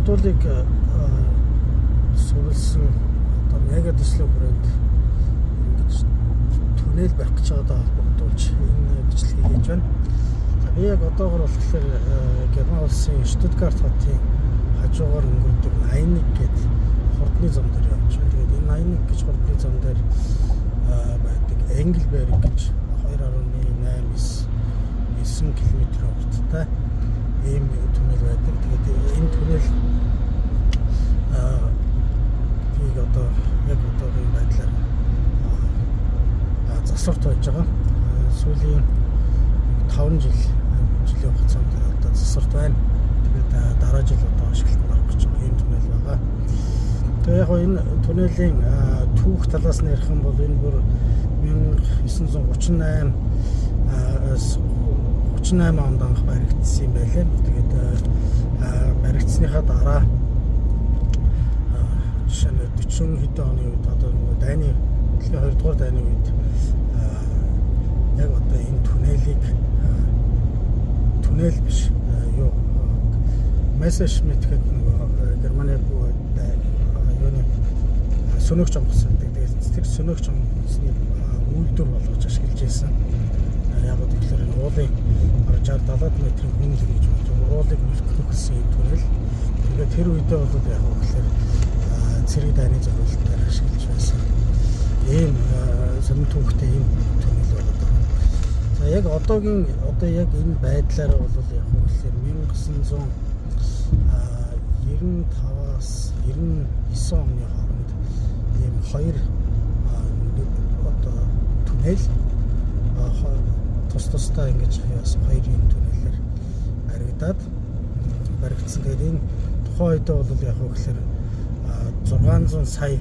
холбогдуулыг сувилсан одоо мега төслийн хүрээнд ингэж түнэл барих гэж байгаа холбогдуулж энэ бичлэгийг хийж байна. За би яг одоогор болохоор Герман улсын Штутгарт хотын хажуугаар өнгөрдөг 81 гээд хурдны зам дээр явж байна. Тэгээд энэ 81 гэж хурдны зам дээр байдаг Engelberg гэж 2.8-9 км урттай ийм түнэл байдаг. Тэгээд энэ түнэл яг одоогийн байдлаар засварт байж байгаа. Сүүлийн 5 жилийн хугацаанд одоо засварт байна. Тэгээд дараа жил одоо ашиглалтанд орох гэж байгаа ийм түнэл байгаа. Тэгээд яг энэ түнэлийн түүх талаас нь ярих юм бол энэ бүр 1938 онд анх баригдсан юм байлээ. Тэгээд баригдсныхаа дараа жишээ нь 40 хэдэн оны үед одоо дайны дэлхийн 2 дугаар дайны үед яг одоо энэ түнэл биш Мессершмитт гэдэг нөгөө Германы юуны сөнөөгч онгоц гэдэг. Тэр сөнөөгч онгоцны үйлдвэр болгож ашиглаж байсан. Яг одоо тэгэхээр энэ уулын 60-70 метрийн хүнлэг гэж болж уулыг нөхсөн юм түнэл. Тэгээд тэр үедээ бол яг тэгэхээр цэрэг дайны зорилтоор ашиглаж байсан. Ийм сонин түүхтэй ийм түнэл болоод байна. За яг одоогийн яг энэ байдлаараа бол яг тэгэхээр 1995-аас 99 оны хооронд ийм хоёр одоо түнэл тусдаа ингэж яасан хоёр юм түнэлээр баригдсан. Тэгээд энэ тухайн үедээ бол яг тэгэхээр 600 сая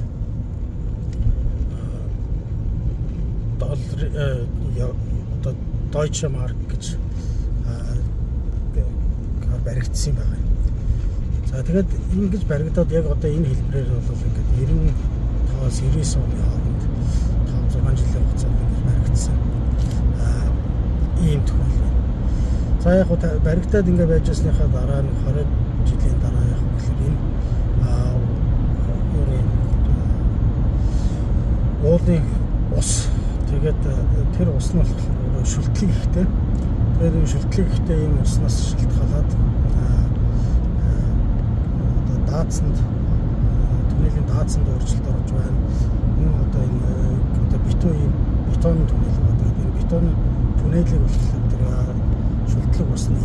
доллар одоо Deutsche Mark гэж баригдсан юм байна. За тэгээд ингэж баригдаад яг одоо энэ хэлбэрээр бол ингээд 95-аас 99 оны хооронд 5-6 жилийн хугацаанд ингэж баригдсан ийм түнэл байна. За яг баригдаад ингэ байж байсныхаа дараа нэг 20 жилийн дараа яг тэгэхээр энэ уулын ус тэгээд тэр ус нь болохоор шүлтлэг ихтэй. Тэгээд энэ шүлтлэг ихтэй ийм уснаас шалтгаалаад одоо даацанд түнэлийн даацанд өөрчлөлт орж байна. Одоо энэ одоо бетон түнэл гэдэг. Энэ бетон түнэлийг болохоор тэр шүлтлэг усны